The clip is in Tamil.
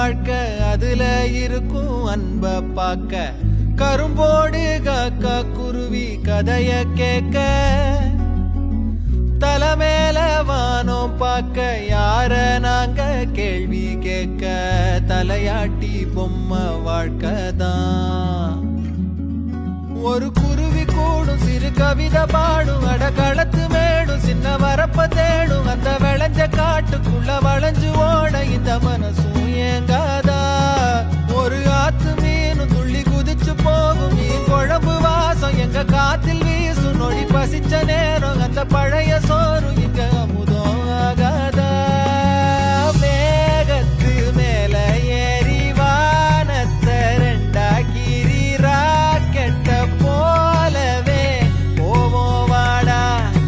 வாழ்க்கை அதுல இருக்கும் அன்ப பாக்க கரும்போடு காக்கா குருவி கதைய கேட்க தலைமேல வானம் பார்க்க யார நாங்க கேள்வி கேட்க தலையாட்டி பொம்மை வாழ்க்கைதான் ஒரு குருவி கூடும் சிறு கவிதை பாடும் அடகளத்து மேடும் சின்ன வரப்ப தேடும் அந்த விளைஞ்ச காட்டுக்குள்ள வளைஞ்சு ஓட இந்த மனசும் ஏங்காதா ஒரு ஆத்து மீனும் துள்ளி குதிச்சு போகும் மீன் குழம்பு வாசம் எங்க காத்தில் வீசும் நொடி பசிச்ச நேரம் அந்த பழைய